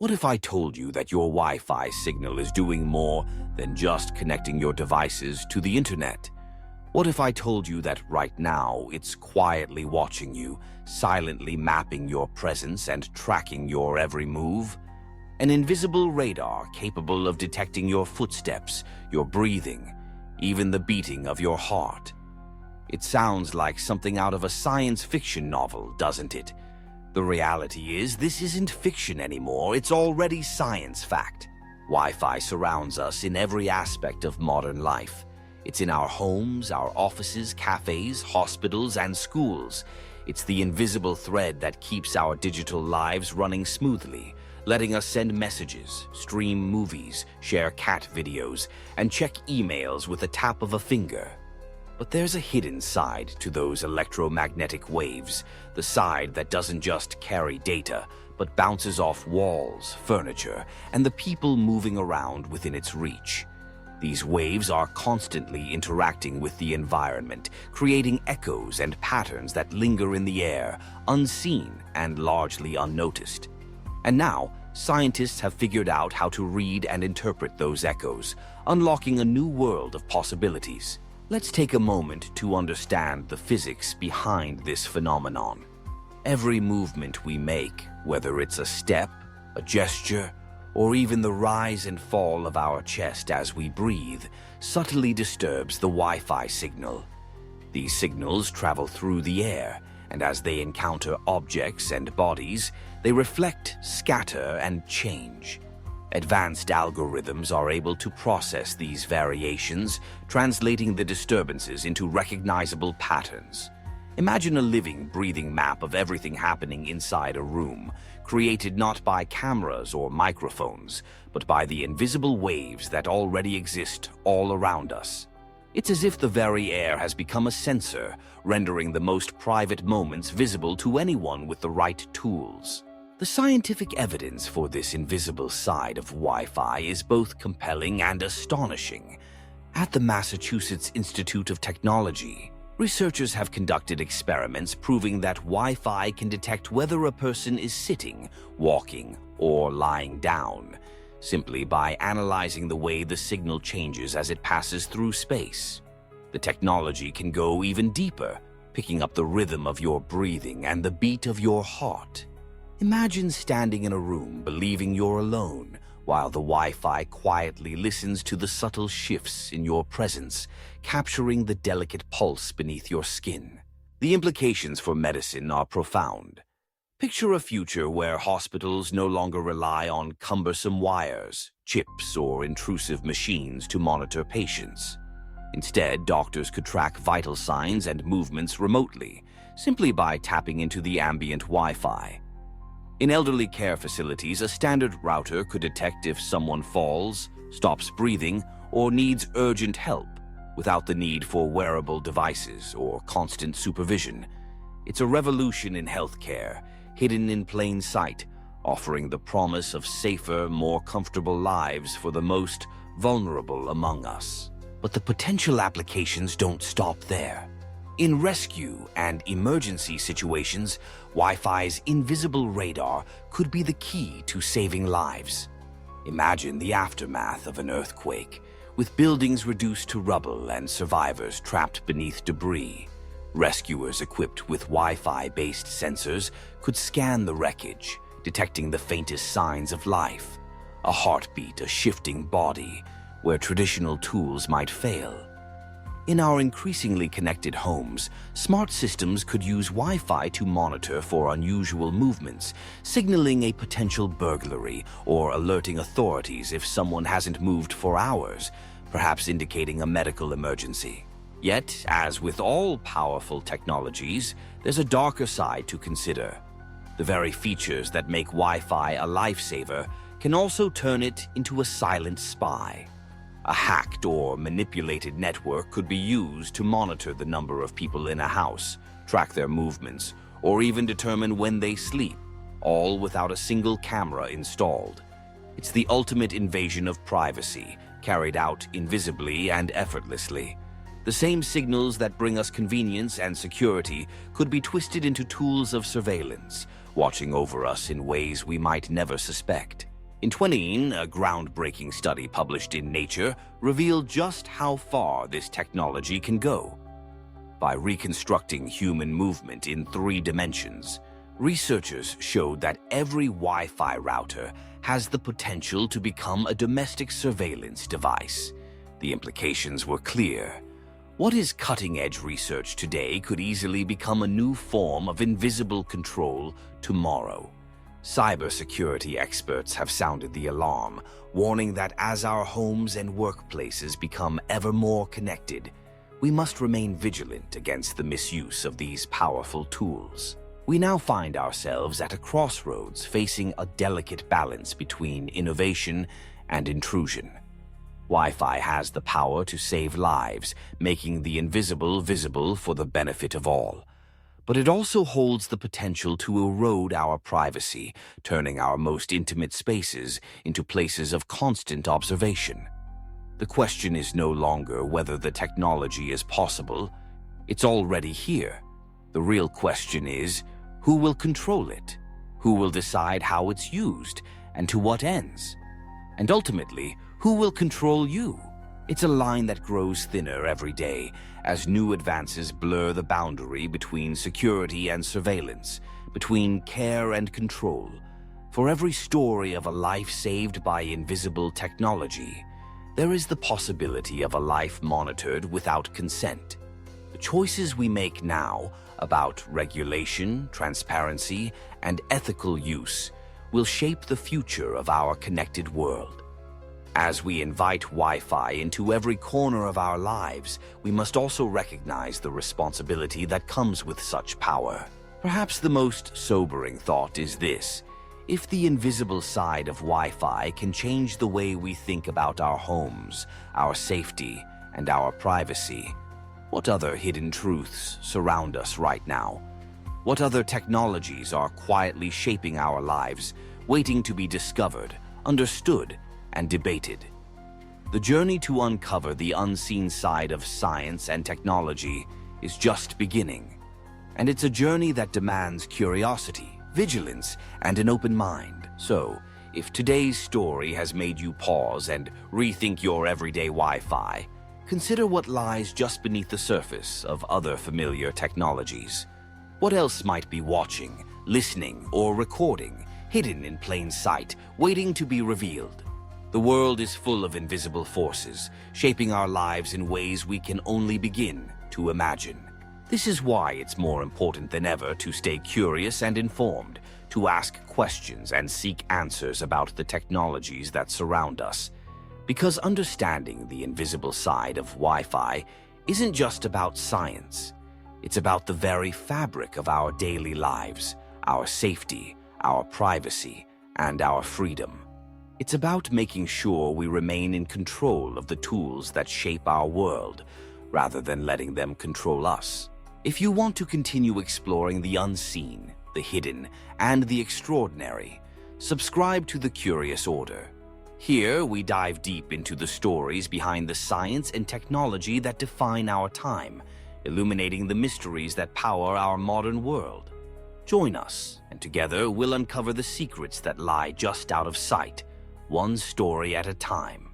What if I told you that your Wi-Fi signal is doing more than just connecting your devices to the internet? What if I told you that right now it's quietly watching you, silently mapping your presence and tracking your every move? An invisible radar capable of detecting your footsteps, your breathing, even the beating of your heart. It sounds like something out of a science fiction novel, doesn't it? The reality is, this isn't fiction anymore, it's already science fact. Wi-Fi surrounds us in every aspect of modern life. It's in our homes, our offices, cafes, hospitals, and schools. It's the invisible thread that keeps our digital lives running smoothly, letting us send messages, stream movies, share cat videos, and check emails with a tap of a finger. But there's a hidden side to those electromagnetic waves, the side that doesn't just carry data, but bounces off walls, furniture, and the people moving around within its reach. These waves are constantly interacting with the environment, creating echoes and patterns that linger in the air, unseen and largely unnoticed. And now, scientists have figured out how to read and interpret those echoes, unlocking a new world of possibilities. Let's take a moment to understand the physics behind this phenomenon. Every movement we make, whether it's a step, a gesture, or even the rise and fall of our chest as we breathe, subtly disturbs the Wi-Fi signal. These signals travel through the air, and as they encounter objects and bodies, they reflect, scatter, and change. Advanced algorithms are able to process these variations, translating the disturbances into recognizable patterns. Imagine a living, breathing map of everything happening inside a room, created not by cameras or microphones, but by the invisible waves that already exist all around us. It's as if the very air has become a sensor, rendering the most private moments visible to anyone with the right tools. The scientific evidence for this invisible side of Wi-Fi is both compelling and astonishing. At the Massachusetts Institute of Technology, researchers have conducted experiments proving that Wi-Fi can detect whether a person is sitting, walking, or lying down, simply by analyzing the way the signal changes as it passes through space. The technology can go even deeper, picking up the rhythm of your breathing and the beat of your heart. Imagine standing in a room believing you're alone, while the Wi-Fi quietly listens to the subtle shifts in your presence, capturing the delicate pulse beneath your skin. The implications for medicine are profound. Picture a future where hospitals no longer rely on cumbersome wires, chips, or intrusive machines to monitor patients. Instead, doctors could track vital signs and movements remotely, simply by tapping into the ambient Wi-Fi. In elderly care facilities, a standard router could detect if someone falls, stops breathing, or needs urgent help, without the need for wearable devices or constant supervision. It's a revolution in healthcare, hidden in plain sight, offering the promise of safer, more comfortable lives for the most vulnerable among us. But the potential applications don't stop there. In rescue and emergency situations, Wi-Fi's invisible radar could be the key to saving lives. Imagine the aftermath of an earthquake, with buildings reduced to rubble and survivors trapped beneath debris. Rescuers equipped with Wi-Fi-based sensors could scan the wreckage, detecting the faintest signs of life, a heartbeat, a shifting body, where traditional tools might fail. In our increasingly connected homes, smart systems could use Wi-Fi to monitor for unusual movements, signaling a potential burglary or alerting authorities if someone hasn't moved for hours, perhaps indicating a medical emergency. Yet, as with all powerful technologies, there's a darker side to consider. The very features that make Wi-Fi a lifesaver can also turn it into a silent spy. A hacked or manipulated network could be used to monitor the number of people in a house, track their movements, or even determine when they sleep, all without a single camera installed. It's the ultimate invasion of privacy, carried out invisibly and effortlessly. The same signals that bring us convenience and security could be twisted into tools of surveillance, watching over us in ways we might never suspect. In 2018, a groundbreaking study published in Nature revealed just how far this technology can go. By reconstructing human movement in 3 dimensions, researchers showed that every Wi-Fi router has the potential to become a domestic surveillance device. The implications were clear. What is cutting-edge research today could easily become a new form of invisible control tomorrow. Cybersecurity experts have sounded the alarm, warning that as our homes and workplaces become ever more connected, we must remain vigilant against the misuse of these powerful tools. We now find ourselves at a crossroads, facing a delicate balance between innovation and intrusion. Wi-Fi has the power to save lives, making the invisible visible for the benefit of all. But it also holds the potential to erode our privacy, turning our most intimate spaces into places of constant observation. The question is no longer whether the technology is possible. It's already here. The real question is, who will control it? Who will decide how it's used and to what ends? And ultimately, who will control you? It's a line that grows thinner every day as new advances blur the boundary between security and surveillance, between care and control. For every story of a life saved by invisible technology, there is the possibility of a life monitored without consent. The choices we make now about regulation, transparency, and ethical use will shape the future of our connected world. As we invite Wi-Fi into every corner of our lives, we must also recognize the responsibility that comes with such power. Perhaps the most sobering thought is this: if the invisible side of Wi-Fi can change the way we think about our homes, our safety, and our privacy, what other hidden truths surround us right now? What other technologies are quietly shaping our lives, waiting to be discovered, understood, and debated? The journey to uncover the unseen side of science and technology is just beginning. And it's a journey that demands curiosity, vigilance, and an open mind. So, if today's story has made you pause and rethink your everyday Wi-Fi, consider what lies just beneath the surface of other familiar technologies. What else might be watching, listening, or recording, hidden in plain sight, waiting to be revealed? The world is full of invisible forces, shaping our lives in ways we can only begin to imagine. This is why it's more important than ever to stay curious and informed, to ask questions and seek answers about the technologies that surround us. Because understanding the invisible side of Wi-Fi isn't just about science. It's about the very fabric of our daily lives, our safety, our privacy, and our freedom. It's about making sure we remain in control of the tools that shape our world, rather than letting them control us. If you want to continue exploring the unseen, the hidden, and the extraordinary, subscribe to The Curious Order. Here, we dive deep into the stories behind the science and technology that define our time, illuminating the mysteries that power our modern world. Join us, and together we'll uncover the secrets that lie just out of sight, one story at a time.